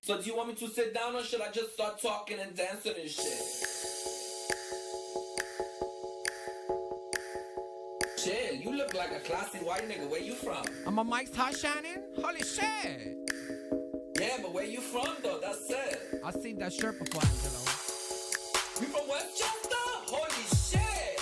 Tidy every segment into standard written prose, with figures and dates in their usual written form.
So do you want me to sit down or should I just start talking and dancing and shit? Chill, you look like a classy white nigga. Where you from? I'm a Mike's Hot Shannon. Holy shit. Yeah, but where you from though? That's it. I seen that shirt before, Angelo. You from Westchester? Holy shit.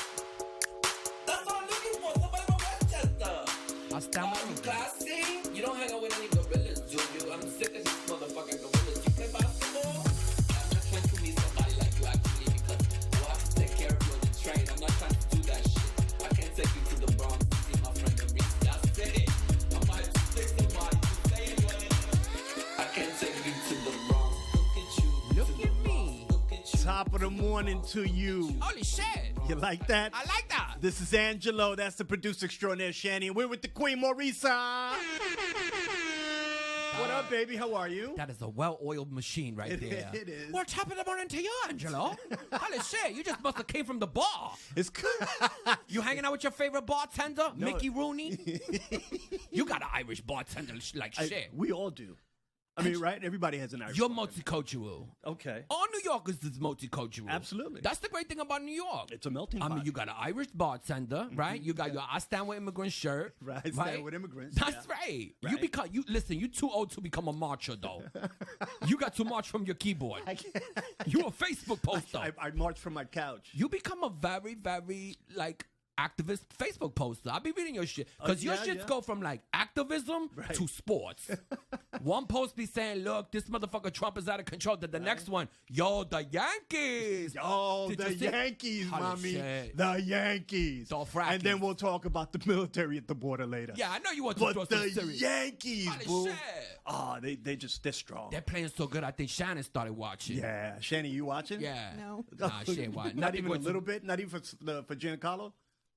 That's what I'm looking for. Somebody from Westchester. I stand You with classy? You don't hang out with any gorillas, do you? I'm sick of these motherfucking gorillas. You play basketball? I'm not trying to meet somebody like you actually because you'll have to take care of you on the train. I'm not trying to do that shit. I can't take you to the Bronx to see my friend Maurice. That's it. I might stick somebody to say it. I can't take you to the Bronx. Look at you. Look at me. Look at you. Top of the morning to you. Holy shit. You like that? I like that. This is Angelo. That's the producer extraordinaire, Shanny. And we're with the Queen, Marisa. What up, baby? How are you? That is a well-oiled machine right there. It is. Well, top of the morning to you, Angelo. Holy shit, you just must have came from the bar. It's You hanging out with your favorite bartender, Mickey Rooney? You got an Irish bartender like shit. We all do. I mean, right? Everybody has an Irish. You're bartender. multicultural. Okay. All New Yorkers is multicultural. Absolutely. That's the great thing about New York. It's a melting I pot. mean, you got an Irish bartender, right? You got your I Stand With Immigrants shirt. Right, I Stand With Immigrants, That's yeah. right. Right. Listen, you too old to become a marcher, though. You got to march from your keyboard. I can't. You a Facebook poster. I marched from my couch. You become a very, very, like, activist Facebook poster. I'll be reading your shit. Because your shits go from, like, activism to sports. One post be saying, look, this motherfucker Trump is out of control. Then the next one, yo, the Yankees. Oh, Did the you see- Yankees, Holy mommy. shit. The Yankees. Dothraki. And then we'll talk about the military at the border later. Yeah, I know you want to throw But some the serious. Yankees, Holy boo. shit. Oh, they're strong. They're playing so good, I think Shannon started watching. Yeah. Shani, you watching? Yeah. No. Nah, she ain't watching. Not even a little bit? Not even for Giancarlo?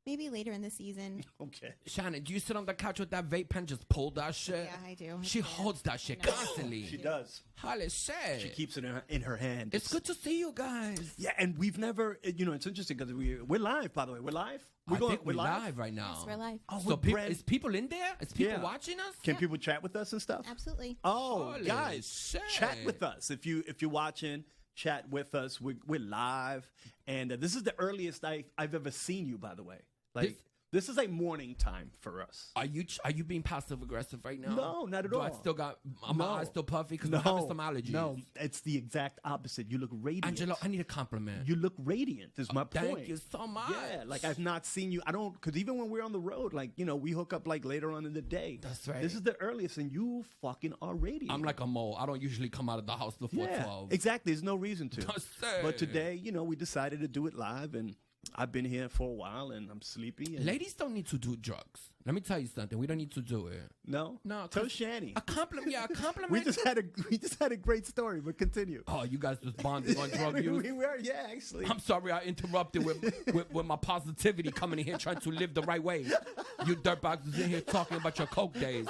Maybe later in the season. Okay. Shannon, do you sit on the couch with that vape pen, just pull that shit? Yeah, I do. She holds that shit constantly. She does. Holy shit. She keeps it in her hand. It's good to see you guys. Yeah, and we've never, it's interesting because we're live, by the way. We're live? I think we're live right now. Yes, we're live. Oh, So we're brand- is people in there? Is people Yeah. watching us? Can people chat with us and stuff? Absolutely. Oh, Holy guys, shit. chat with us. If you're watching, chat with us. We're live. And this is the earliest I've ever seen you, by the way. Like, this is a morning time for us. Are you being passive aggressive right now? No, not at Do all. I still got my eyes still puffy because I'm having some allergies? No, it's the exact opposite. You look radiant. Angelo, I need a compliment. You look radiant is my point. Thank you so much. Yeah, like I've not seen you. I don't, because even when we're on the road, like, we hook up like later on in the day. That's right. This is the earliest, and you fucking are radiant. I'm like a mole. I don't usually come out of the house before 12. Exactly. There's no reason to. That's it. But today, we decided to do it live, and I've been here for a while, and I'm sleepy. And Ladies don't need to do drugs. Let me tell you something. We don't need to do it. No? No. Tell 'cause Shani. A compliment. Yeah, a compliment. We just had a great story, but continue. Oh, you guys just bonding on drug use? we were, yeah, actually. I'm sorry I interrupted with my positivity coming in here trying to live the right way. You dirtbags is in here talking about your coke days.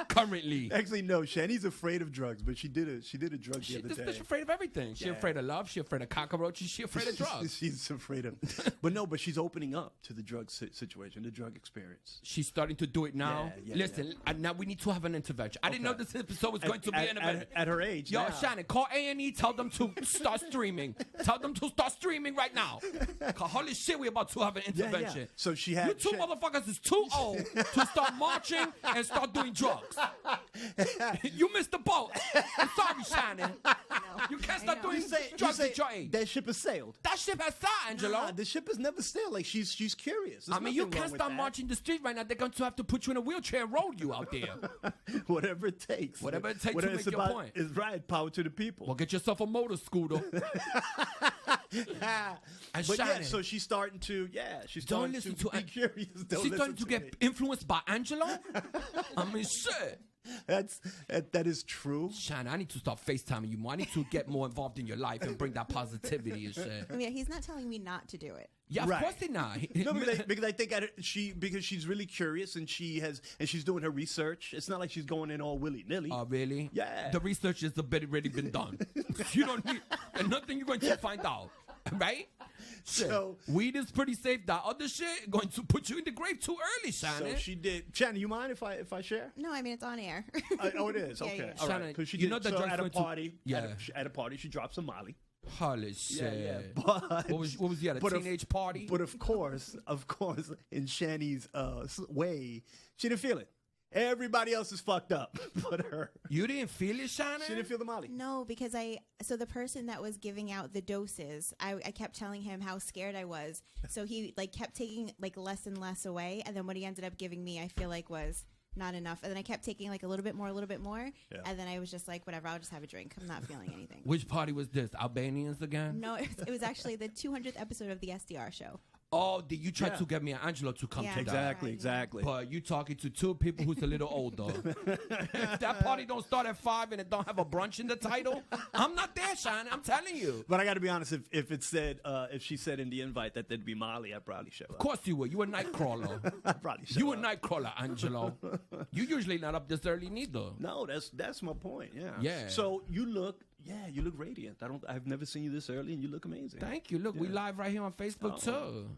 Currently. Actually, no. Shani's afraid of drugs, but she did a drug the other This day. bitch afraid of everything. She Yeah. afraid of love. She afraid of cockroaches. She afraid of drugs. She's afraid of, but she's opening up to the drug situation, the drug experience. She's starting to do it now. Yeah, Listen, now we need to have an intervention. I didn't know Okay. this episode was going to be an intervention. At her age. Yo, now. Shannon, call A&E. Tell them to start streaming. Tell them to start streaming right now. Cause holy shit, we about to have an intervention. Yeah. So she had. You two motherfuckers is too old to start marching and start doing drugs. You missed the boat. I'm sorry, Shannon. You can't start doing drugs at your age. That ship has sailed. That ship has sailed, Angelo. Nah, the ship has never sailed. Like she's curious. There's I mean, you nothing wrong can't with start that. marching the street right now. They're going to have to put you in a wheelchair and roll you out there. Whatever it takes. Whatever it takes Whatever to it's make your about point. is right. Power to the people. Well, get yourself a motor scooter. And But yeah, Shannon, so she's starting to. Yeah, she's don't starting listen to be to curious. Don't she's listen starting to me. get influenced by Angelo. I mean, shit. That is true. Shannon, I need to start FaceTiming you more. I need to get more involved in your life and bring that positivity and shit. I mean, he's not telling me not to do it. Yeah, of Right. course they're not. No, because I think because she's really curious and she's doing her research. It's not like she's going in all willy nilly. Oh, really? Yeah. The research has already been done. You don't need, and nothing you're going to find out, right? Shit. So- Weed is pretty safe. That other shit going to put you in the grave too early, Shannon. So she did. Shannon, you mind if I share? No, I mean it's on air. Oh, it is. Yeah, Okay. yeah. All right. Shannon, 'Cause she you did, know the so drugs at a went to- party. Yeah. At a party, she dropped some Molly. Holy shit. But What was you at, a but of- teenage party? But of course, in Shanny's way, she didn't feel it. Everybody else is fucked up, but her. You didn't feel it, Shannon? She didn't feel the Molly. No, because so the person that was giving out the doses, I kept telling him how scared I was. So he like kept taking like less and less away, and then what he ended up giving me, I feel like was not enough. And then I kept taking like a little bit more, Yeah. and then I was just like, whatever, I'll just have a drink. I'm not feeling anything. Which party was this? Albanians again? No, it was actually the 200th episode of the SDR show. Oh, did you try Yeah. to get me and Angelo to come Yeah. to that? Exactly, Right, exactly. But you talking to two people who's a little older. If that party don't start at 5 and it don't have a brunch in the title, I'm not there, Shannon. I'm telling you. But I got to be honest. If it said, if she said in the invite that there'd be Molly, I'd probably show up. Of course you would. You a nightcrawler. I'd probably show You a up. nightcrawler, Angelo. You usually not up this early neither. No, that's my point. Yeah. Yeah. So you look radiant. I've never seen you this early, and you look amazing. Thank you. Look, we live right here on Facebook Oh. too.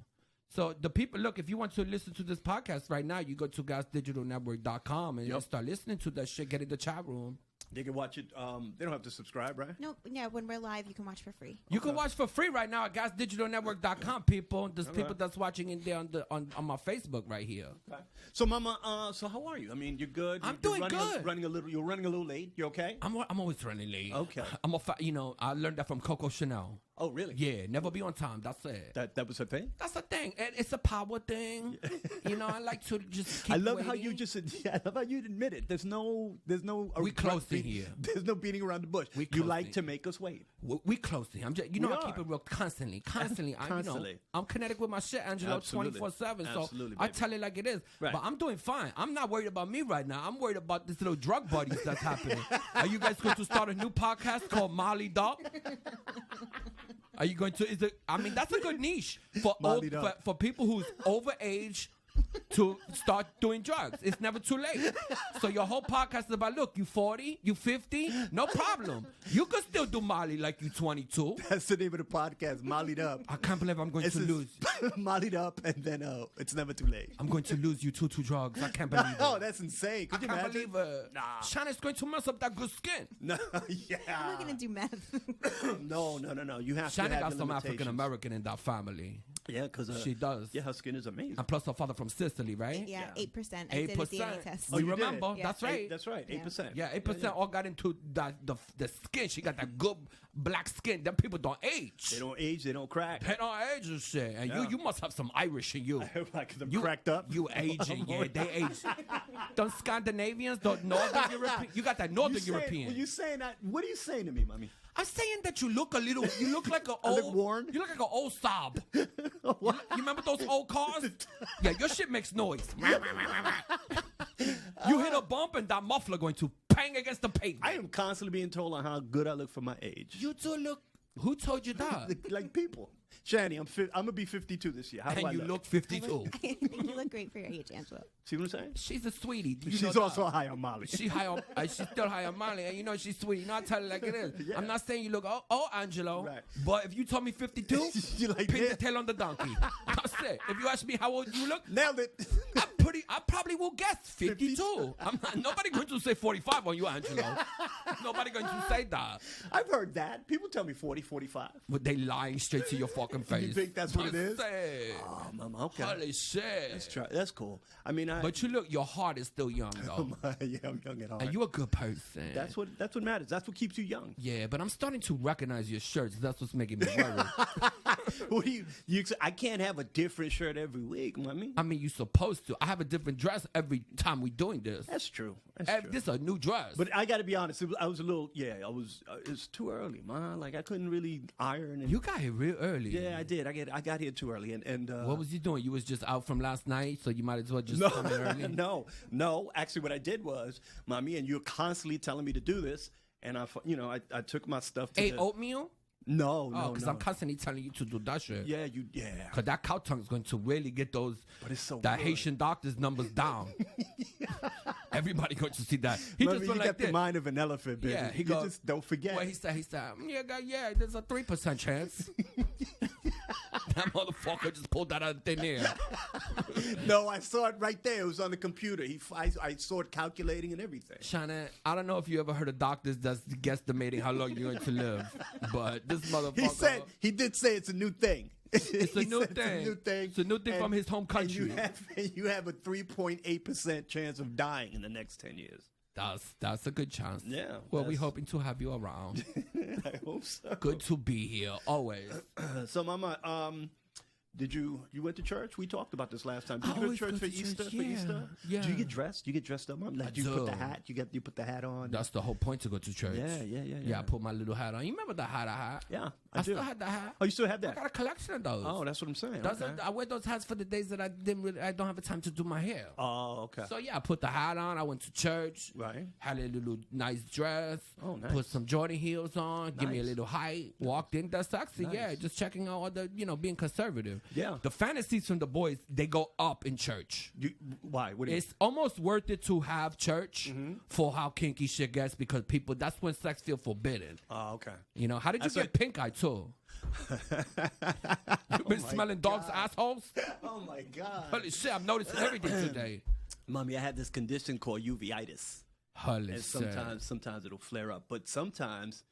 So the people, look, if you want to listen to this podcast right now, you go to gasdigitalnetwork.com and you start listening to that shit. Get in the chat room. They can watch it. They don't have to subscribe, right? No, yeah, when we're live, you can watch for free. You can watch for free right now at gasdigitalnetwork.com, people. There's people that's watching in there on my Facebook right here. Okay. So, Mama, so how are you? I mean, you're good. I'm You're doing good. You're running a little late. You okay? I'm always running late. Okay. I learned that from Coco Chanel. Oh, really? Yeah, never be on time. That's it. That was her thing. That's the thing. And it's a power thing. I like to just keep I love how waiting. you just. Yeah, I love how you admit it. There's no. We close in here. There's no beating around the bush. We You close like in. to make us wait. We close to him. I'm just, We I are. keep it real constantly. Constantly. I'm connected with my shit, Angelo, Absolutely. 24/7. So Absolutely, I baby. tell it like it is. Right. But I'm doing fine. I'm not worried about me right now. I'm worried about this little drug buddies that's happening. Are you guys going to start a new podcast called Molly Dog? Are you going to? That's a good niche for Molly Dog. for people who's over age to start doing drugs. It's never too late. So your whole podcast is about, look, you 40, you 50, no problem. You can still do Molly like you 22. That's the name of the podcast. Mollied up. I can't believe I'm going to lose. Mollied up, and then it's never too late. I'm going to lose you to drugs. I can't believe it. Oh, that's insane. I Could you can't imagine? believe it. Nah. Shannon's going to mess up that good skin. No, I'm yeah. not gonna do meth. No. You have Shannon to have got your some limitations. African American in that family. Yeah, because She does. Yeah, her skin is amazing. And plus her father from Sicily, right? Yeah, 8%. I did a DNA test. We you did? remember. Yeah. That's right. That's right. 8%. Yeah, 8% all got into the skin. She got that good black skin. Them people don't age. They don't age. They don't crack. They don't age and shit. And Yeah. you must have some Irish in you. Like them You cracked up. You aging, yeah. They age. Them Scandinavians, the Northern European. You got that Northern European. When you saying that, what are you saying to me, mommy? I'm saying that you look a little. You look like an old. look worn? You look like an old Saab. You remember those old cars? Yeah, your shit makes noise. You hit a bump and that muffler going to bang against the pavement. I am constantly being told on how good I look for my age. You two look. Who told you that? Like people. Shani, I'm gonna be 52 this year. How do And I you look 52. you look great for your age, Angelo. See what I'm saying? She's a sweetie. You She's know that. also high on Molly. She's still high on Molly, and she's sweet. I tell her like it is. Yeah. I'm not saying you look Angelo, Right. but if you told me 52, You like pin the that? tail on the donkey. That's it. If you ask me how old you look, Nailed it. I probably will guess 52. Nobody going to say 45 on you, Angelo. Nobody going to say that. I've heard that. People tell me 40, 45. But they lying straight to your fucking face. You think that's what it is? Say, Oh, mama, okay. holy shit. That's cool. I mean, But you look, your heart is still young though. yeah, I'm young at heart. And you a good person. That's what matters. That's what keeps you young. Yeah, but I'm starting to recognize your shirts. That's what's making me worried. What do you? I can't have a different shirt every week, mommy. I mean, you're supposed to. I have a different dress every time we doing this. That's true. That's true. This is a new dress. But I got to be honest. I was a little. Yeah, I was. It's too early, man. Like I couldn't really iron. And, you got here real early. Yeah, I did. I got here too early. And What was you doing? You was just out from last night, so you might as well just no, come in early. no. Actually, what I did was, mommy, and you're constantly telling me to do this, and I took my stuff to Ate the, oatmeal? No, Oh, because no. I'm constantly telling you to do that shit. Yeah. Because that cow tongue is going to really get those But it's so that good. Haitian doctor's numbers down. Everybody going to see that. He Mommy, just you went got like the this. mind of an elephant, baby. Yeah, he you goes. just don't forget. Well, he said, yeah, there's a 3% chance. That motherfucker just pulled that out of thin air. No, I saw it right there. It was on the computer. I saw it calculating and everything. Shannon, I don't know if you ever heard of doctors that's guesstimating how long you're going to live, but this motherfucker. He did say it's a new thing. It's a new thing. It's a new thing from his home country. And you have a 3.8% chance of dying in the next 10 years. That's a good chance. Yeah. Well, we're hoping to have you around. I hope so. Good to be here, always. So, Mama, you went to church? We talked about this last time. Did I you go to always church go for to Easter? church, For yeah. Easter? Yeah. Do you get dressed? You get dressed up, Mom? Like, do you put the do. hat? You put the hat on? That's the whole point to go to church. Yeah. I put my little hat on. You remember the hat I had? Yeah, I do. still had the hat. Oh, you still have I that? got a collection of those. Oh, that's what I'm saying. Those Okay. are- I wear those hats for the days that I don't have the time to do my hair. Oh, okay. So yeah, I put the hat on. I went to church. Right. Had a little nice dress. Oh, nice. Put some Jordan heels on. Give me a Nice. little height. Walked in. That's sexy. Nice. Yeah, just checking out all the being conservative. Yeah. The fantasies from the boys, they go up in church. Why? What do you? It's almost worth it to have church Mm-hmm. for how kinky shit gets because people. That's when sex feel forbidden. Oh, okay. You know, how did you That's get like- pink eye too? You been my smelling dogs' assholes? Oh my God. Holy shit, I'm noticing everything today. Mommy, I had this condition called uveitis. Holy And shit. sometimes it'll flare up, but sometimes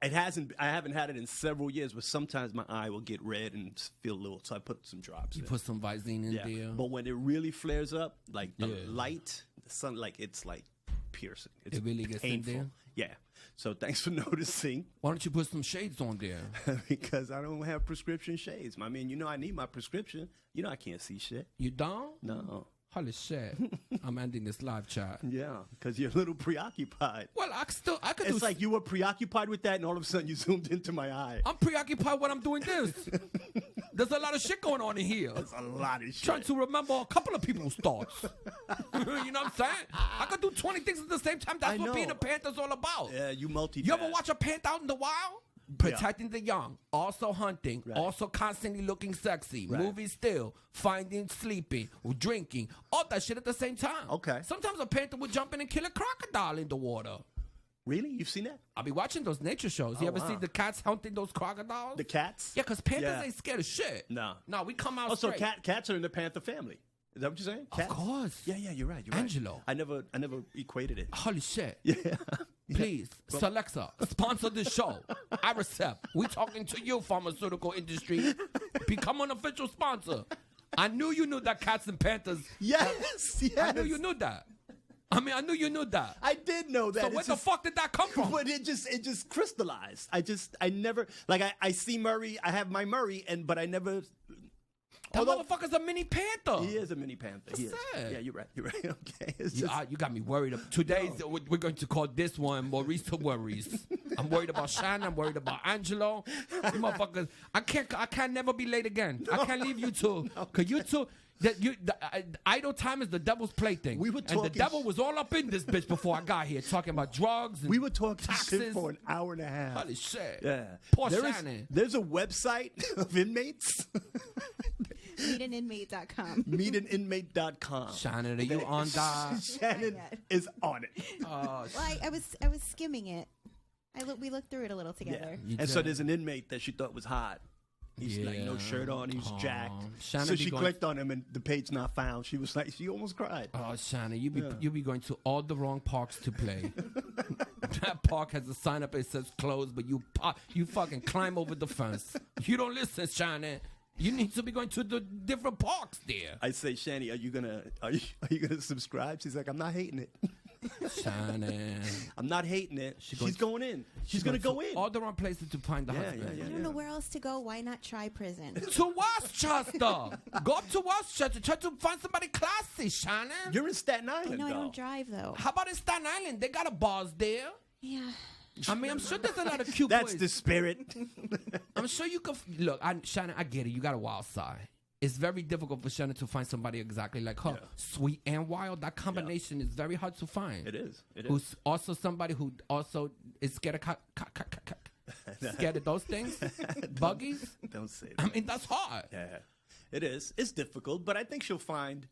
it hasn't. I haven't had it in several years, but sometimes my eye will get red and feel a little. So I put some drops. You in. put some Visine in yeah. there. But when it really flares up, like the Yeah. light, the sun, like it's like piercing. It's It really gets in painful. there? Yeah. So thanks for noticing, Why don't you put some shades on there? because I don't have prescription shades. I mean, I need my prescription. I can't see shit. You don't? No. Holy shit. I'm ending this live chat. Yeah, because you're a little preoccupied. Well, I could do. It's like you were preoccupied with that, and all of a sudden you zoomed into my eye. I'm preoccupied when I'm doing this. There's a lot of shit going on in here. That's a lot of shit. Trying to remember a couple of people's thoughts. You know what I'm saying? I could do 20 things at the same time. That's I what know. being a Panther's all about. Yeah, you multitask. You ever watch a panther out in the wild? Protecting the young, also hunting, Right. also constantly looking sexy, Right. moving still, finding, sleeping, drinking, all that shit at the same time. Okay. Sometimes a panther would jump in and kill a crocodile in the water. Really? You've seen that? I'll be watching those nature shows. You Oh, ever see wow. the cats hunting those crocodiles? The cats? Yeah, because panthers Yeah. ain't scared of shit. No. No, we come out Oh, so straight. cats are in the panther family. Is that what you're saying? Of Cats? course. Yeah, you're right. Angelo. I never equated it. Holy shit. Yeah. Please, Alexa, sponsor this show. I accept. We talking to you, pharmaceutical industry. Become an official sponsor. I knew you knew that cats and panthers. Yes, yes. I knew you knew that. I knew you knew that. I did know that. So It's where the just- fuck did that come from? But it just crystallized. I never I see Murray. I have my Murray, but I never. That motherfucker's a mini panther. He is a mini panther. He is. sad. Yeah, you're right. You're right. Okay. It's You, just- you got me worried. Today's we're going to call this one Maurice Worries. I'm worried about Shannon. I'm worried about Angelo. You motherfuckers. I can't never be late again. I can't leave you two. Cause you two. Idle time is the devil's plaything. We were and the talking- devil was all up in this bitch before I got here, talking about drugs. And we were talking taxes. shit for an hour and a half. Holy shit. Yeah. Poor There is- Shannon. There's a website of inmates. Meetaninmate.com. Meetaninmate.com. Shannon, are you on that? Shannon Not yet. is on it. Oh, Well, I was skimming it. We looked through it a little together. You And so did. there's an inmate that she thought was hot. He's like no Yeah. shirt on. He's Aw. jacked. Shannon So be she going- clicked on him and the page not found. She was like, she almost cried. Oh, Shannon, you be going to all the wrong parks to play. That park has a sign up that says closed, but you fucking climb over the fence. You don't listen, Shannon. You need to be going to the different parks there. I say, Shani, are you gonna subscribe? She's like, I'm not hating it. Shannon. I'm not hating it. She's going in. She's gonna going go to in. all the wrong places to find the Yeah, husband. yeah, I yeah. don't know where else to go. Why not try prison? To Westchester. Go up to Westchester. Try to find somebody classy, Shannon. You're in Staten Island. I know I though. don't drive though. How about in Staten Island? They got a bars there. Yeah. I'm sure there's a lot of cute That's boys. the spirit. I'm sure you could look. Shannon, I get it. You got a wild side. It's very difficult for Shannon to find somebody exactly like her. Yeah. Sweet and wild. That combination is very hard to find. It is. It is. Who's also somebody who also is scared of scared of those things, buggies. Don't say that. I mean, that's hard. Yeah, it is. It's difficult, but I think she'll find.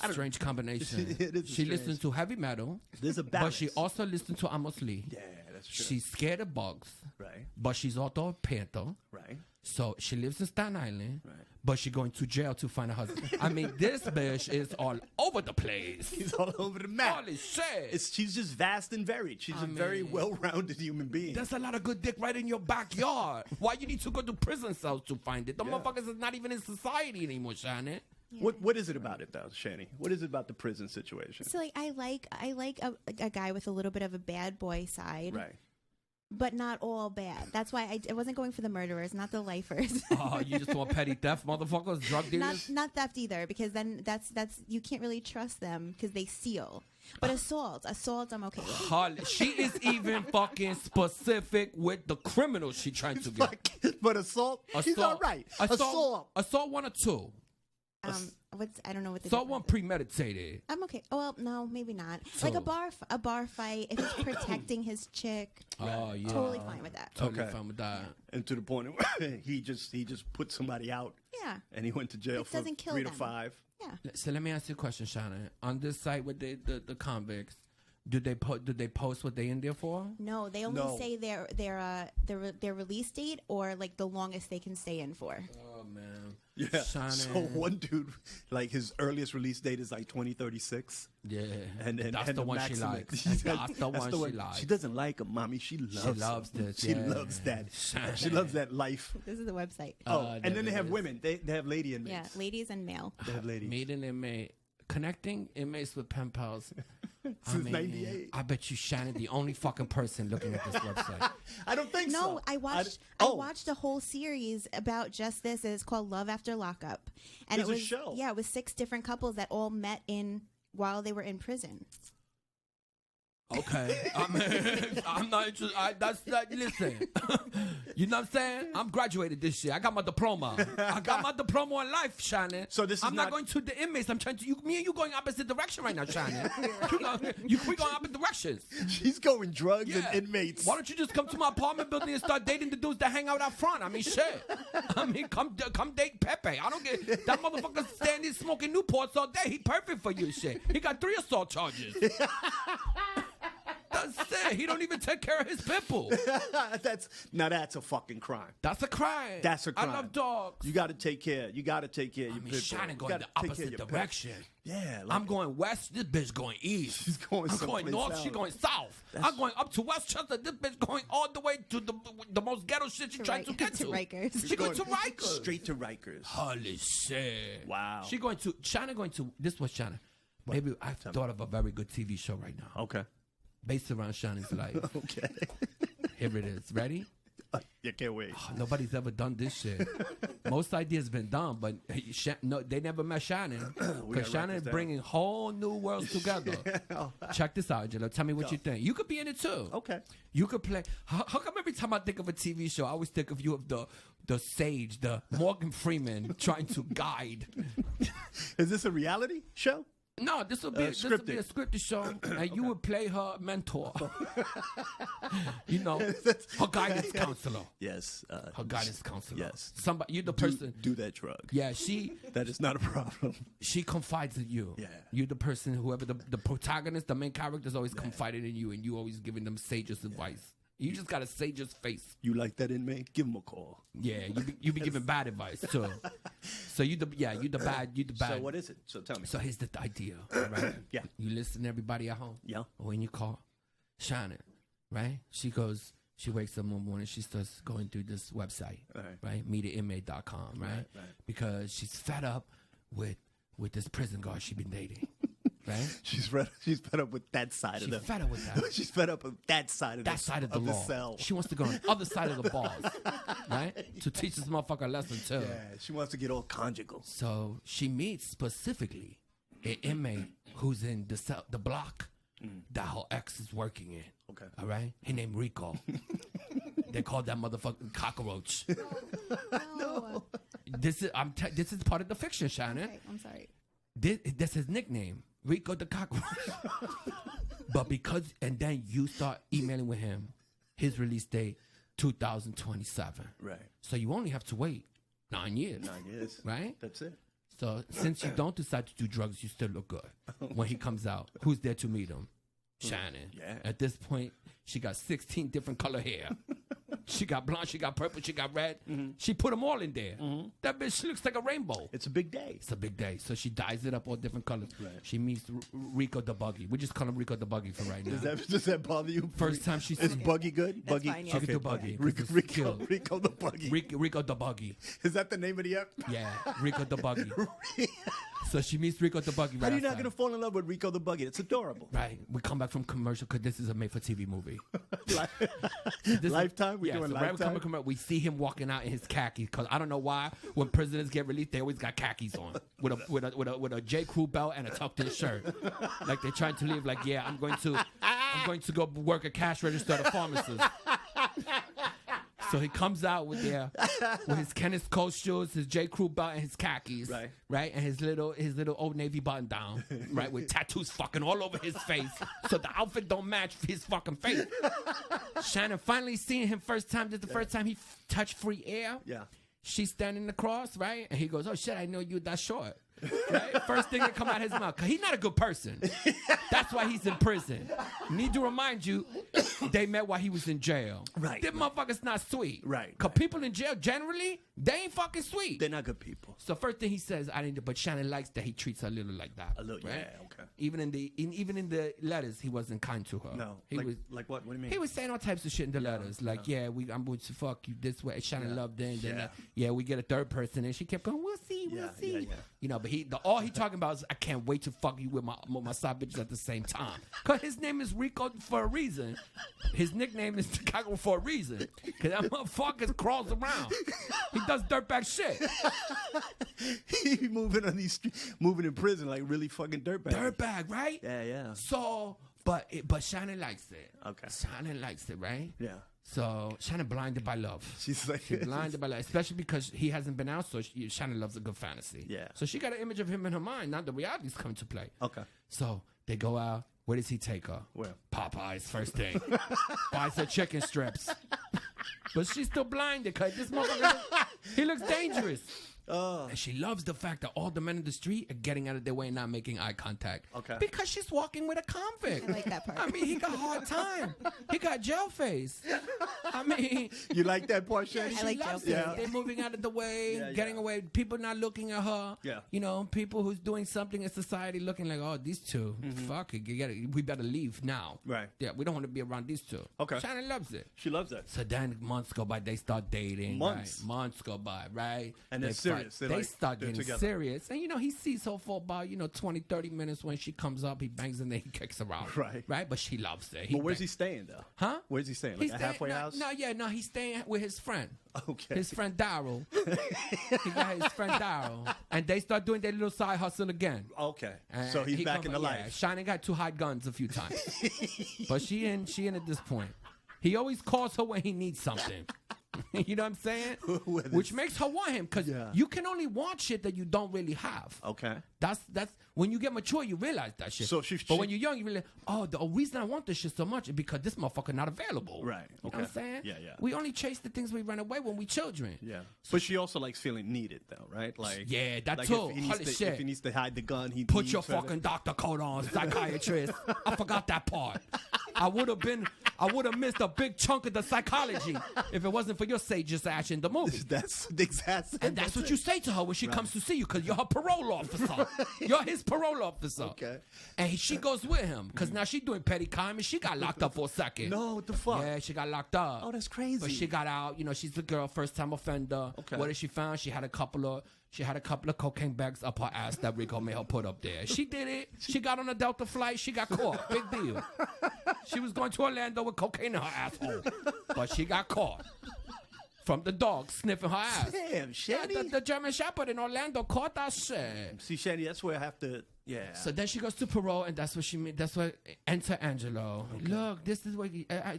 don't- Strange combination. It is She strange. listens to heavy metal, There's a but balance. she also listens to Amos Lee. Yeah, that's true. She's scared of bugs, right. but she's also a panther. Right. So she lives in Staten Island, Right. but she going to jail to find a husband. I mean, this bitch is all over the place. He's all over the map. Holy shit. She's just vast and varied. She's a very mean, well-rounded human being. There's a lot of good dick right in your backyard. Why you need to go to prison cells to find it? The motherfuckers is not even in society anymore, Shannon. What is it about it though, Shani? What is it about the prison situation? So like I like a guy with a little bit of a bad boy side, Right. but not all bad. That's why I wasn't going for the murderers, not the lifers. Oh, you just want petty theft, motherfuckers, drug dealers? not theft either, because then that's you can't really trust them because they steal. But assault, I'm okay with. Holly, she is even fucking specific with the criminal she trying to get. But assault, he's all right. Assault 1 or 2. I don't know what the Assault 1 difference is. premeditated. I'm okay. Oh well, no, maybe not. Like So- a bar fight. If it's protecting his chick, Oh yeah, totally fine with that. Totally Okay. fine with that. And to the point where he just put somebody out Yeah, and he went to jail It for doesn't kill 3 to them. 5. yeah. So let me ask you a question, Shannon. On this site with the convicts, do they post what they in there for? No, they only No. say their release date or like the longest they can stay in for. Oh man, Yeah. Shannon. So one dude, like his earliest release date is like 2036. Yeah, And that's the one she maximum- likes. That's the one she likes. She doesn't like him, mommy. She loves him. this, She yeah. loves that. She loves that life. This is the website. Oh, and then they have is. women. They have lady Yeah, inmates. ladies and male. They have ladies. Meet an inmate, connecting inmates with pen pals. Since 98. I bet you, Shannon, the only fucking person looking at this website. I don't think so. No, I watched oh. I watched a whole series about just this. It's called Love After Lockup. And There's it a was show. Yeah, it was 6 different couples that all met while they were in prison. Okay, I mean, I'm not interested. That's not. Listen, you know what I'm saying? I'm graduated this year. I got my diploma. I got my diploma in life, Shannon. So this is I'm not not- going to the inmates. I'm trying to. Me and you going opposite direction right now, Shannon. we going opposite directions. She's going drugs Yeah. and inmates. Why don't you just come to my apartment building and start dating the dudes that hang out out front? I mean, shit. I mean, come date Pepe. I don't get that motherfucker standing smoking Newports all day. He perfect for you, shit. He got 3 assault charges. That's it. He don't even take care of his people. that's a fucking crime. That's a crime. That's a crime. I love dogs. You got to take care. You got to take care of I your mean, pit bull. Shannon You going gotta the take care of opposite your pet. direction. Yeah, like I'm going west. This bitch going east. She's going I'm going someplace north. She else. going south. I'm going up to Westchester. This bitch going all the way to the most ghetto shit she trying to get to to. Rikers. She going to Rikers. Straight to Rikers. Holy shit! Wow. She going to Shannon going to this was Shannon. Maybe I've thought of a very good TV show right now Okay. based around Shannon's life. Okay. Here it is. Ready? You can't wait. Nobody's ever done this shit. Most ideas been done, but no, they never met Shannon. gotta write Because Shannon this is down. bringing whole new worlds together. Check this out, Angela. Tell me what you think. You could be in it too. Okay. You could play. How come every time I think of a TV show, I always think of you of the sage, the Morgan Freeman trying to guide. Is this a reality show? No, this will be a scripted show, and you would play her mentor. You know, her guidance counselor. Yes. Her guidance counselor. Yes. Somebody, you're the person. Do that drug. Yeah, she That is not a problem. she confides in you. Yeah. You're the person, whoever the protagonist, the main character is always confiding in you, and you always giving them sage's advice. You just got a sage's face. You like that inmate? Give him a call. Yeah, you be giving bad advice too. So you the bad. So what is it? So tell me. So here's the idea, right? Yeah. You listen to everybody at home. Yeah. When you call Shannon, right? She wakes up one morning, she starts going through this website, right? Meetinmate.com, right? Because she's fed up with this prison guard she's been dating. Right? She's fed up with that side of the. She's fed up with that. She's fed up with that side of That side of the law. cell. She wants to go on the other side of the bars, right? To teach this motherfucker a lesson too. Yeah, she wants to get all conjugal. So she meets specifically an inmate who's in the block that her ex is working in. Okay. All right? He named Rico. They call that motherfucking cockroach. No. This is part of the fiction, Shannon. Okay, I'm sorry. That's his nickname, Rico the cockroach. But and then you start emailing with him, his release date, 2027. Right. So you only have to wait 9 years. 9 years. Right? That's it. So since you don't decide to do drugs, you still look good. When he comes out, who's there to meet him? Shannon. Yeah. At this point, she got 16 different color hair. She got blonde, she got purple, she got red. She put them all in there. That bitch looks like a rainbow. It's a big day. It's a big day. So she dyes it up all different colors. Right. She meets Rico the Buggy. We just call him Rico the Buggy for right now. Does that bother you? First time she Is sees Buggy good? That's Buggy. fine, yeah. She could do Buggy. 'cause Rico, it's Rico, killed. Rico the Buggy. Rico the Buggy. Is that the name of the app? Yeah, Rico the Buggy. So she meets Rico the Buggy. How Right are you not outside. going to fall in love with Rico the Buggy? It's adorable. Right. We come back from commercial because this is a made-for-TV movie. This Lifetime? We're yeah, doing so right Lifetime? we see him walking out in his khakis because I don't know why when presidents get released they always got khakis on with a J. Crew belt and a tucked-in shirt, like they're trying to live like I'm going to go work a cash register at a pharmacist. So he comes out with his Kenneth Cole shoes, his J. Crew belt, and his khakis, Right. and his little Old Navy button down, right, with tattoos fucking all over his face, so the outfit don't match his fucking face. Shannon finally seeing him first time. This is the first time he touched free air. Yeah. She's standing across, right, and he goes, "Oh shit, I know you that short." Right? First thing that come out of his mouth, because he's not a good person. That's why he's in prison. Need to remind you, they met while he was in jail. Right. Them motherfuckers not sweet. Right. Because people in jail, generally, they ain't fucking sweet. They're not good people. So first thing he says, but Shannon likes that he treats her a little like that. A little, right? yeah, okay. Even in the letters, he wasn't kind to her. No. He like, was. like what? What do you mean? He was saying all types of shit in the letters, like, I'm going to fuck you this way. Shannon loved it, and then, we get a third person, and she kept going, we'll see. Yeah. You know, but all he talking about is, I can't wait to fuck you with my side bitches at the same time. Because his name is Rico for a reason. His nickname is Chicago for a reason. Because that motherfucker crawls around. He does dirtbag shit. He be moving on these streets, moving in prison like really fucking dirtbag. Dirtbag, right? Yeah. So, but Shannon likes it. Okay. Shannon likes it, right? Yeah. So Shannon blinded by love. She's blinded by love, especially because he hasn't been out. So Shannon loves a good fantasy. Yeah. So she got an image of him in her mind. Now the reality's coming to play. Okay. So they go out. Where does he take her? Where? Popeyes first thing. Buys her chicken strips. But she's still blinded because this motherfucker, he looks dangerous. And she loves the fact that all the men in the street are getting out of their way and not making eye contact. Okay. Because she's walking with a convict. I like that part. I mean, he got a hard time. He got jail face. I mean, You like that part, Shannon? I like loves jail it. face. They're moving out of the way, Yeah, getting yeah. away. People not looking at her. Yeah. You know, people who's doing something in society looking like, oh, these two, fuck it, we better leave now. Right. Yeah, we don't want to be around these two. Okay. Shannon loves it. She loves that. So then months go by, they start dating. Months. Right? Months go by, right? And they're They serious. They They're like- start they're getting together. serious. And, he sees her for about, 20, 30 minutes. When she comes up, he bangs and then he kicks her out. Right. Right? But she loves it. But where's he staying, though? Huh? Where's he staying? Like He's a halfway staying, house? No, he's staying with his friend. Okay. His friend Daryl. He got his friend Daryl. And they start doing their little side hustle again. Okay. And So he's he back come- in the yeah, life. Shining got to hide guns a few times. But she in at this point. He always calls her when he needs something. You know what I'm saying? With Which his- makes her want him because Yeah. you can only want shit that you don't really have. Okay. That's when you get mature, you realize that shit. So she- but when you're young, you realize, the reason I want this shit so much is because this motherfucker not available. Right. You know what Okay. I'm saying? Yeah. We only chase the things we run away when we children. Yeah. But she also likes feeling needed, though, right? Like, Yeah, that like too. If he, needs Holy to, shit. if he needs to hide the gun, he Put needs your her to- fucking doctor coat on, psychiatrist. I forgot that part. I would have missed a big chunk of the psychology if it wasn't for your sage's ass in the movie. That's the exact. And that's what you say to her when she comes to see you, because you're her parole officer. You're his parole officer. Okay. And she goes with him, because now she's doing petty crime, and she got locked up for a second. No, what the fuck? Yeah, she got locked up. Oh, that's crazy. But she got out. She's the girl, first time offender. Okay. What did she find? She had a couple of cocaine bags up her ass that Rico made her put up there. She did it. She got on a Delta flight. She got caught. Big deal. She was going to Orlando with cocaine in her asshole, but she got caught from the dog sniffing her ass. Damn, Yeah, Shanny. the German Shepherd in Orlando caught that shit. See, Shanny, that's where I have to. Yeah. So then she goes to parole, and that's what she mean. That's what enter Angelo. Look, this is what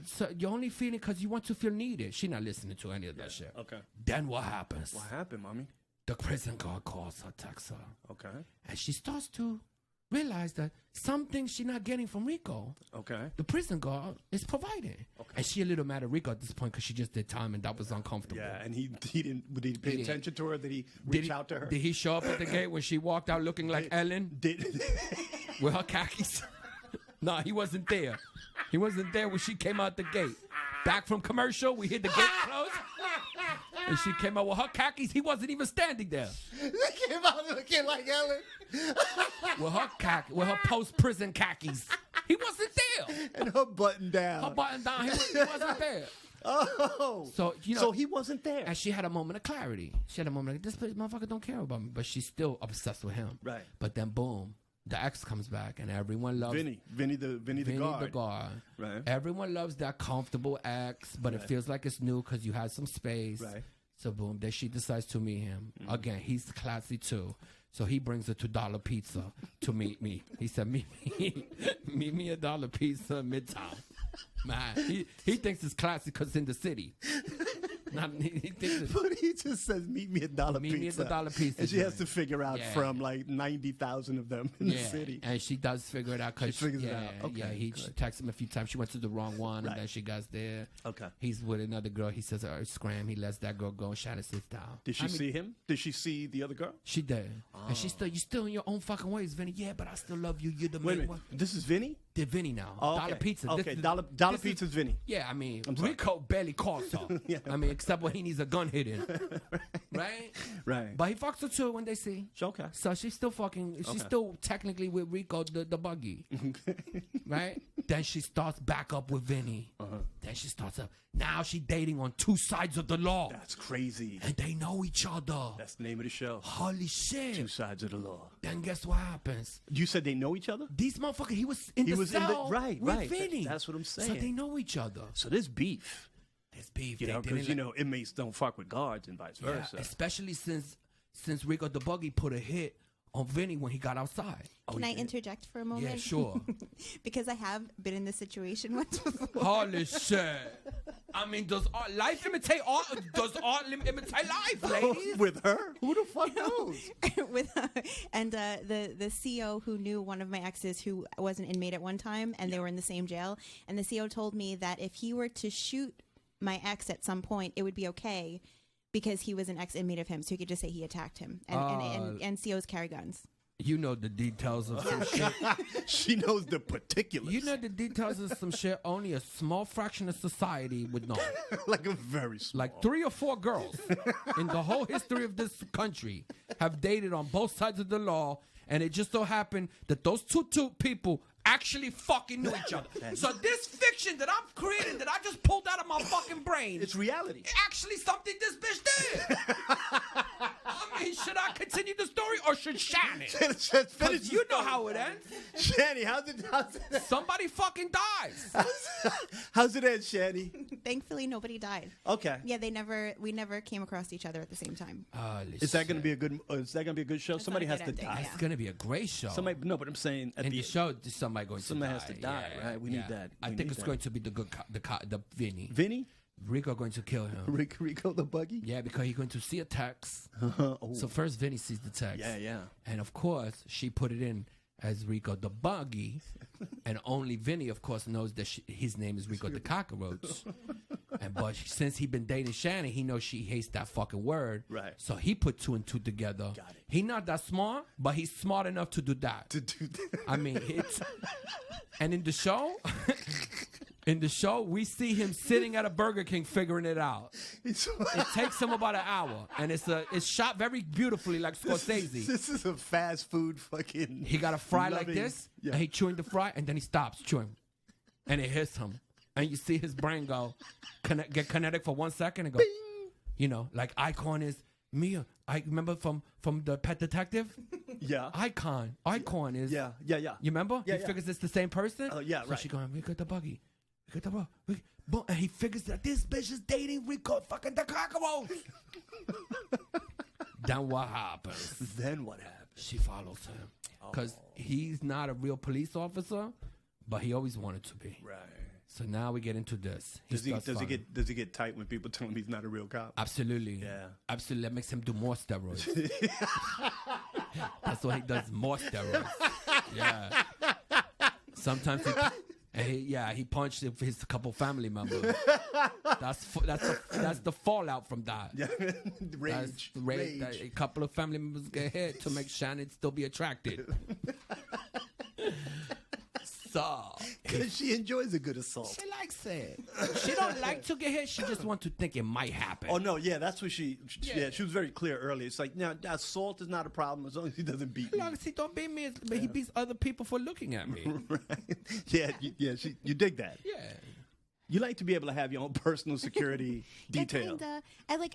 so you're only feeling because you want to feel needed. She not listening to any of that shit. Okay. Then what happens? What happened, mommy? The prison guard calls her, texts her, Okay. and she starts to realize that something she's not getting from Rico, Okay. the prison guard is providing. Okay. And she a little mad at Rico at this point because she just did time, and that was uncomfortable. Yeah, and he didn't. Did he pay He- attention to her? Did he Did reach he, out to her? Did he show up at the gate when she walked out looking like Ellen Did with her khakis? No, he wasn't there. He wasn't there when she came out the gate. Back from commercial, we hit the gate closed. And she came out with her khakis. He wasn't even standing there. They came out looking like Ellen. With her post-prison khakis. He wasn't there. And her button down. Her button down, he wasn't there. Oh. So, you know. So he wasn't there. And she had a moment of clarity. She had a moment like, this motherfucker don't care about me. But she's still obsessed with him. Right. But then, boom, the ex comes back and everyone loves Vinny the guard. Right. Everyone loves that comfortable ex, but it feels like it's new because you had some space. Right. So boom, then she decides to meet him. Again, he's classy too. So he brings her to Dollar Pizza to meet me. He said, meet me at Dollar Pizza Midtown. Man, he thinks it's classy because it's in the city. He thinks it's, But he just says, meet me at Dollar Pizza. Meet me at the Dollar Pizza And she has joint. to figure out Yeah. from like 90,000 of them in the city. And she does figure it out because She figures it out. Okay, she texted him a few times. She went to the wrong one, Right. and then she got there. Okay. He's with another girl. He says, scram. He lets that girl go, and Shannon sits down. Did she see him? Did she see the other girl? She did. And she's still, you still in your own fucking ways, Vinny. Yeah, but I still love you. You're the Wait a main minute. one. This is Vinny? They're Vinny now. Oh, okay. Dollar Pizza. Okay, Dollar Pizza's Vinny. Yeah, I mean, sorry. Rico barely calls her. Yeah. I mean, except when he needs a gun hidden. Right? Right. But he fucks her too when they see. Okay. So she's still fucking, she's Okay. still technically with Rico, the buggy. Right? Then she starts back up with Vinny. Then she starts up. Now she dating on two sides of the law. That's crazy. And they know each other. That's the name of the show. Holy shit. Two sides of the law. Then guess what happens? You said they know each other? These motherfuckers, he was in He the was in the- cell right, with right. Vinny. That's what I'm So saying. they know each other. So there's beef. There's beef. You They know, didn't because, let- inmates don't fuck with guards and vice Yeah, versa. especially since Rico the Buggy put a hit on Vinny when he got outside. Can I interject for a moment? Yeah, sure. Because I have been in this situation once before. Holy shit. I mean, does art life imitate art? Does art imitate life, ladies? With her? Who the fuck knows? With and the CO who knew one of my exes who was an inmate at one time, and they were in the same jail. And the CO told me that if he were to shoot my ex at some point, it would be okay because he was an ex-inmate of him, so he could just say he attacked him. And COs carry guns. You know the details of some shit. She knows the particulars. You know the details of some shit only a small fraction of society would know. Like a very small. Like 3 or 4 girls in the whole history of this country have dated on both sides of the law, and it just so happened that those two people actually fucking knew each other. So this fiction that I'm creating, that I just pulled out of my fucking brain, It's reality. actually something this bitch did. I mean, should I continue the story or should Shannon? Just finish Because you know how it ends. Shanny, how's it Somebody fucking dies. how's it end, Shanny? Thankfully, nobody died. Okay. Yeah, we never came across each other at the same time. Is that going to be a good? Is that going to be a good show? It's Somebody not has a to good die. ending, It's going to be a great show. Somebody, no, but I'm saying at In the the show, somebody going Somebody to has die. to die, Yeah, right? We need yeah. that. I We think need it's that. going to be the Vinny. Vinny, Rico going to kill him. Rico the buggy. Yeah, because he's going to see a text. Oh. So first Vinny sees the text. Yeah. And of course, she put it in as Rico the Buggy. And only Vinny, of course, knows that his name is Rico the Cockroach. But since he been dating Shannon, he knows she hates that fucking word. Right. So he put 2 and 2 together. Got it. He not that smart, but he's smart enough to do that. To do that. I mean, it's... And in the show, we see him sitting at a Burger King figuring it out. It takes him about an hour, and it's shot very beautifully like Scorsese. This is a fast food fucking. He got a fry like loving- this, Yeah. and he chewing the fry, and then he stops chewing, and it hits him, and you see his brain go, get kinetic for 1 second, and go, you know, like Icon is Mia. I remember from the Pet Detective. Yeah. Icon is Yeah. You remember? Yeah, He yeah. figures it's the same person. Yeah, so right. she going, we got the buggy. We got the buggy. Boom. And he figures that this bitch is dating Rico fucking the cockroach. Then what happens? Then what happened? She follows him. Because he's not a real police officer, but he always wanted to be. Right. So now we get into this. Does he starts following. does he get tight when people tell him he's not a real cop? Absolutely. Yeah. Absolutely. That makes him do more steroids. That's why he does more steroids. Yeah. Sometimes he punched his couple family members. That's the fallout from that. Yeah. That's Rage. A couple of family members get hit to make Shannon still be attracted. So Because she enjoys a good assault. she likes it. She don't like to get hit. She just wants to think it might happen. Oh no, yeah, that's what she Yeah. she was very clear earlier. It's like, now assault is not a problem as long as he doesn't beat As me. long as he don't beat me, but he beats other people for looking at me. Right? Yeah, you dig that. Yeah. You like to be able to have your own personal security Yeah, detail. kinda.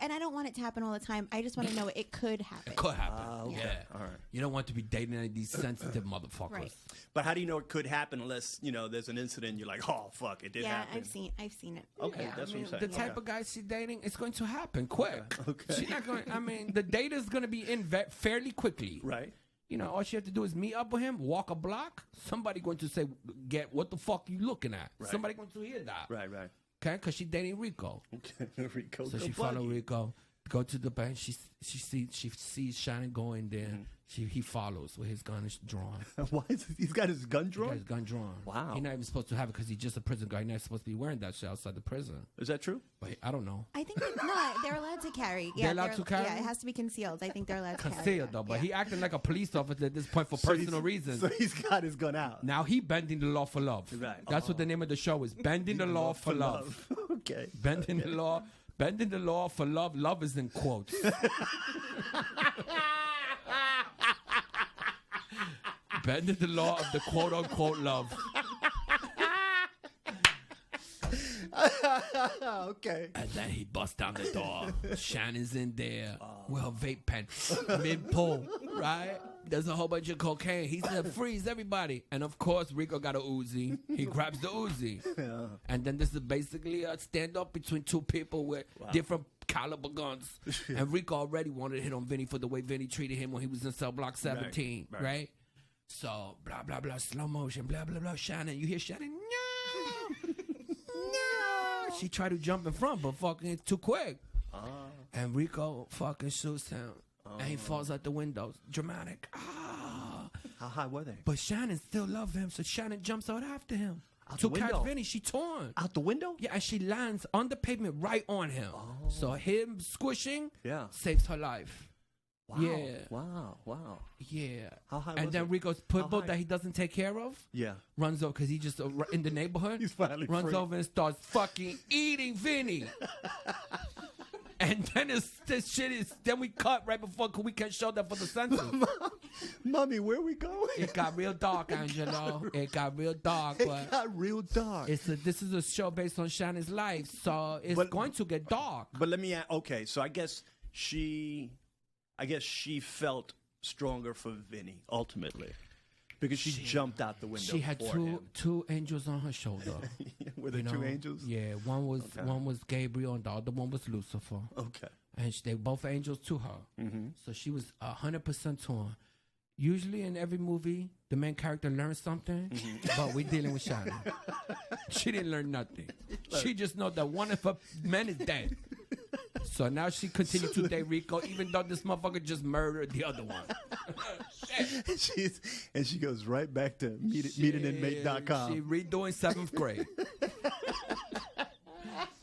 And I don't want it to happen all the time. I just want to know it could happen. It could happen. okay. Yeah. All right. You don't want to be dating any of these sensitive motherfuckers. Right. But how do you know it could happen unless, there's an incident, you're like, oh fuck, it did Yeah, happen. I've seen it. Okay, Yeah. that's what I'm saying. The type of guy she's dating, it's going to happen quick. Okay. She's not going. I mean, the date is going to be in fairly quickly. Right. All she have to do is meet up with him, walk a block. Somebody going to say, "Get what the fuck you looking at?" Right. Somebody going to hear that. Right. Okay, because she's dating Rico. Okay. Rico, So go she follow buggy. Rico, go to the bank. She sees Shannon going there. He follows with his gun is drawn. Why is he's got his gun He drawn? got his gun drawn. Wow. He's not even supposed to have it because he's just a prison guy. He's not supposed to be wearing that shit outside the prison. Is that true? But I don't know. I think they're allowed to carry. Yeah, They're allowed to carry? Yeah, it has to be concealed. I think they're allowed to carry. Concealed though, but he acting like a police officer at this point for personal reasons. So he's got his gun out. Now he bending the law for love. Right. That's what the name of the show is. Bending the law for love. Okay. Bending the law. Bending the law for love. Love is in quotes. Bending the law of the quote unquote love. Okay. And then he busts down the door. Shannon's in there with her vape pen, mid-pull, right? There's a whole bunch of cocaine. He said, freeze everybody. And of course, Rico got a Uzi. He grabs the Uzi. Yeah. And then this is basically a standoff between two people with different caliber guns. And Rico already wanted to hit on Vinny for the way Vinny treated him when he was in cell block 17, right? So, blah, blah, blah, slow motion, blah, blah, blah. Shannon, you hear Shannon? No! No! She tried to jump in front, but fucking it's too quick. And Rico fucking shoots him. And he falls out the window. Dramatic. How high were they? But Shannon still loves him, so Shannon jumps out after him. Out to the catch window? Vinny. She torn. Out the window? Yeah, and she lands on the pavement right on him. So him squishing saves her life. Wow. Yeah. Wow. Yeah. How high and was then it? Rico's How pit bull high? that he doesn't take care of Yeah. runs over because he just in the neighborhood. He's finally runs free. over and starts fucking eating Vinny. And then this shit is. Then we cut right before we can show that for the census. Mommy, where we going? It got real dark, Angelo. It got real dark, It but got real dark. this is a show based on Shannon's life, so it's But- going to get dark. But let me ask, okay, so I guess she felt stronger for Vinny ultimately because she jumped out the window. She had for him. two angels on her shoulder. Were there you two know? angels? Yeah, one was Gabriel and the other one was Lucifer. Okay. And they both angels to her. Mm-hmm. So she was 100% torn. Usually in every movie, the main character learns something, but we're dealing with Shannon. She didn't learn nothing. She just know that one of her men is dead. So now she continued to date Rico, even though this motherfucker just murdered the other one. She goes right back to meetinginmate.com. She redoing 7th grade.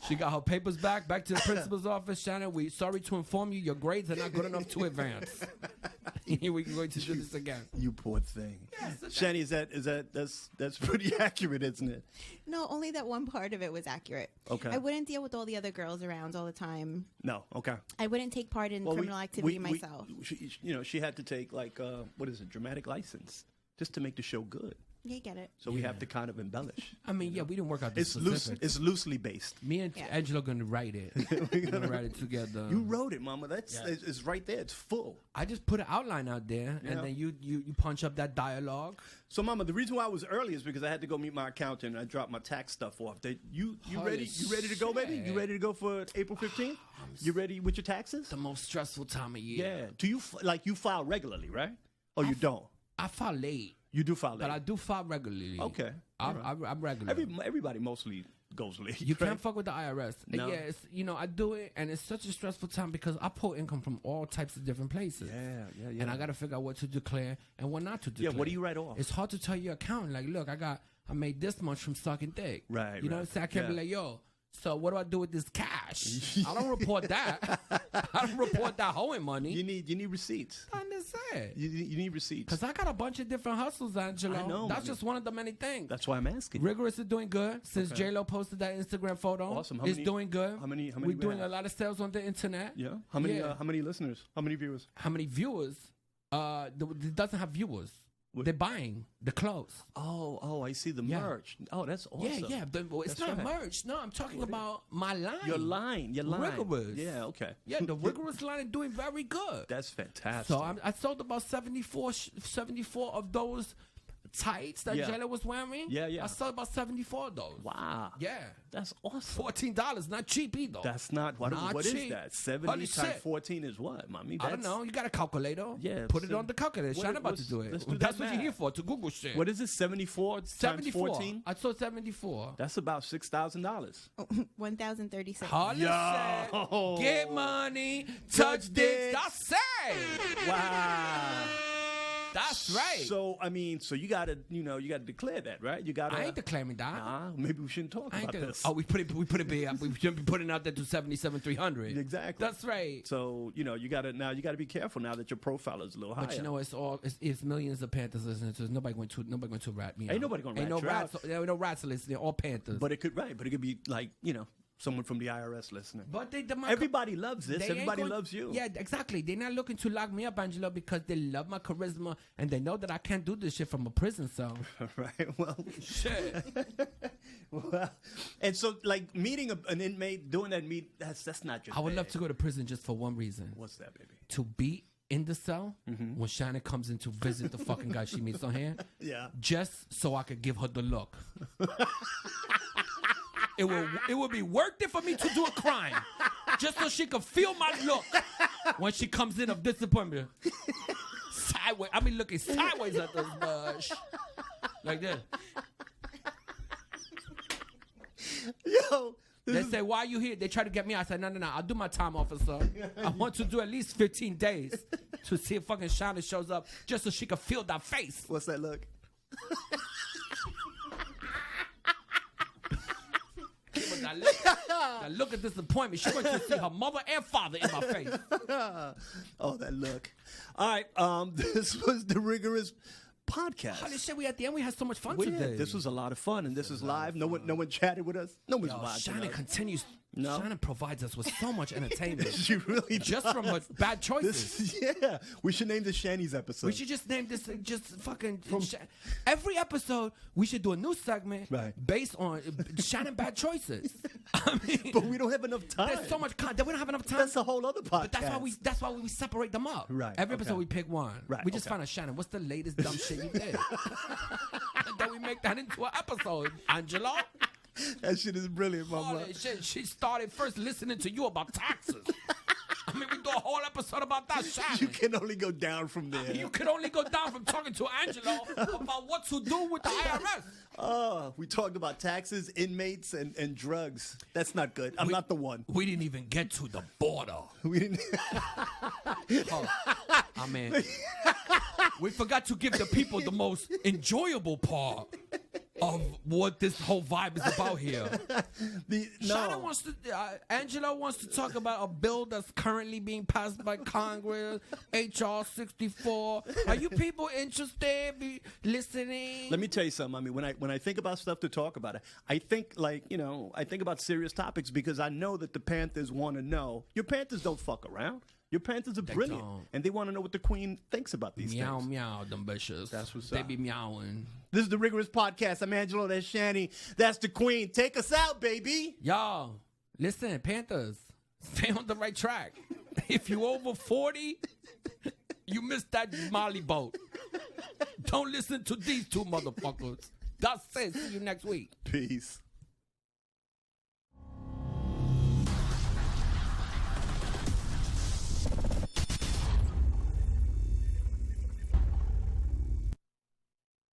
She got her papers back to the principal's office. Shannon, we sorry to inform you, your grades are not good enough to advance. We're going to do this again. You poor thing. Shani, that's pretty accurate, isn't it? No, only that one part of it was accurate. Okay. I wouldn't deal with all the other girls around all the time. No. Okay. I wouldn't take part in criminal activity myself. She had to take dramatic license just to make the show good. Yeah, get it. So we have to kind of embellish. I mean, we didn't work out the It's loose. specifics. It's loosely based. Me and Angelo gonna write it. We're gonna write it together. You wrote it, Mama. It's right there. It's full. I just put an outline out there, Yeah. and then you punch up that dialogue. So, Mama, the reason why I was early is because I had to go meet my accountant. And I dropped my tax stuff off. You Holy ready? You ready to go, baby? shit. You ready to go for April 15th? You ready with your taxes? The most stressful time of year. Yeah. Do you you file regularly, right? Or you don't? I file late, You do file late. but I do file regularly. Okay. I'm regular. Everybody mostly goes late. You right? can't fuck with the IRS. No. Yeah, it's, I do it, and it's such a stressful time because I pull income from all types of different places. Yeah. And I got to figure out what to declare and what not to declare. Yeah, what do you write off? It's hard to tell your accountant, like, look, I made this much from sucking dick. Right, You know right. what I'm saying? I can't be Yeah. like, yo, So what do I do with this cash? I don't report that. I don't report that hoeing money. You need receipts. I understand. You need receipts. Because I got a bunch of different hustles, Angelo. I know, That's man. just one of the many things. That's why I'm asking. Rigorous is doing good since Okay. J-Lo posted that Instagram photo. Awesome. It's doing good. How many We're we doing have? a lot of sales on the internet. Yeah. How many? Yeah. How many listeners? How many viewers? How many viewers? It doesn't have viewers. What? They're buying the clothes. Oh, I see the Yeah. merch. Oh, that's awesome. Yeah. It's That's not right. merch. No, I'm talking about my line. Your line. Rigorous. Yeah. Okay. Yeah, the Rigorous line is doing very good. That's fantastic. So I sold about 74 of those tights that Yeah. J-Lo was wearing. Yeah, yeah. I sold about 74 of those. Wow. Yeah. That's awesome. $14, not cheap either. That's not what Not is cheap. that? 70 Holy times shit. 14 is what, mommy? I don't know. You got a calculator. Yeah, Put it so- on the calculator. what- Shine about to what's- do it. let's do That's that what you're math. here for, to Google shit. What is it? 74 times 74. 14? I sold 74. That's about $6,000. 1,036. Holy Yo. shit. Get money. Touch dicks. That's it. Wow. That's right. So I mean, so you gotta declare that, right? You gotta. I ain't declaring that. Maybe we shouldn't talk I ain't about do- this. Oh, we put it big. We shouldn't be putting it out there to 77,300. Exactly. That's right. So you gotta be careful now that your profile is a little higher. But you know, it's millions of Panthers listening to. Nobody going to rat me. Ain't out. nobody gonna Ain't rat no you rats. There ain't no rats listening. All Panthers. But it could be like someone from the IRS listening. But Everybody loves this. they ain't Everybody going- loves you. Yeah, exactly. They're not looking to lock me up, Angelo, because they love my charisma and they know that I can't do this shit from a prison cell. Right. Well. Shit. Well, and so like meeting an inmate, doing that that's not your I would thing. love to go to prison just for one reason: What's that, baby? to be in the cell Mm-hmm. when Shannon comes in to visit the fucking guy she meets on here. Yeah. Just so I could give her the look. It will be worth it for me to do a crime, just so she could feel my look when she comes in of disappointment. Sideways, I mean looking sideways at this bush, like this. Yo. They say, "Why are you here?" They try to get me. I said, "No. I'll do my time, officer. I want to do at least 15 days to see if fucking Shannon shows up, just so she can feel that face." What's that look? But that look of disappointment. She wants to see her mother and father in my face. Oh, that look. All right. This was the Rigorous Podcast. Holy shit, we at the end. We had so much fun We today. did. This was a lot of fun, and this is live. No one chatted with us. No one's Yo, watching Shannon us. continues. No. Shannon provides us with so much entertainment. She really just does. from her bad choices. Yeah, we should name this Shanny's episode. We should just name this just fucking every episode. We should do a new segment Right. based on Shannon bad choices. I mean, but we don't have enough time. there's so much content. We don't have enough time. That's a whole other podcast. But that's why we separate them up. Right, Every episode okay. we pick one. Right, We just okay. find out, Shannon, what's the latest dumb shit you did? And then we make that into an episode. Angelo? That shit is brilliant, mama. Holy shit, she started first listening to you about taxes. I mean, we do a whole episode about that, Shannon. You can only go down from there. You could only go down from talking to Angelo about what to do with the IRS. Oh, we talked about taxes, inmates, and drugs. That's not good. I'm not the one. We didn't even get to the border. We didn't. I mean, we forgot to give the people the most enjoyable part of what this whole vibe is about here. Shannon wants to, Angelo wants to talk about a bill that's currently being passed by Congress, HR 64. Are you people interested? Be listening? Let me tell you something. I mean, when I think about stuff to talk about it, I think I think about serious topics because I know that the Panthers want to know. Your Panthers don't fuck around. Your Panthers are brilliant, don't. and they want to know what the Queen thinks about these Meow, things. meow, them bitches. That's what's They up. be meowing. This is the Rigorous Podcast. I'm Angelo. That's Shanny. That's the Queen. Take us out, baby. Y'all, listen, Panthers, stay on the right track. If you over 40, you missed that Molly boat. Don't listen to these two motherfuckers. That's it. See you next week. Peace.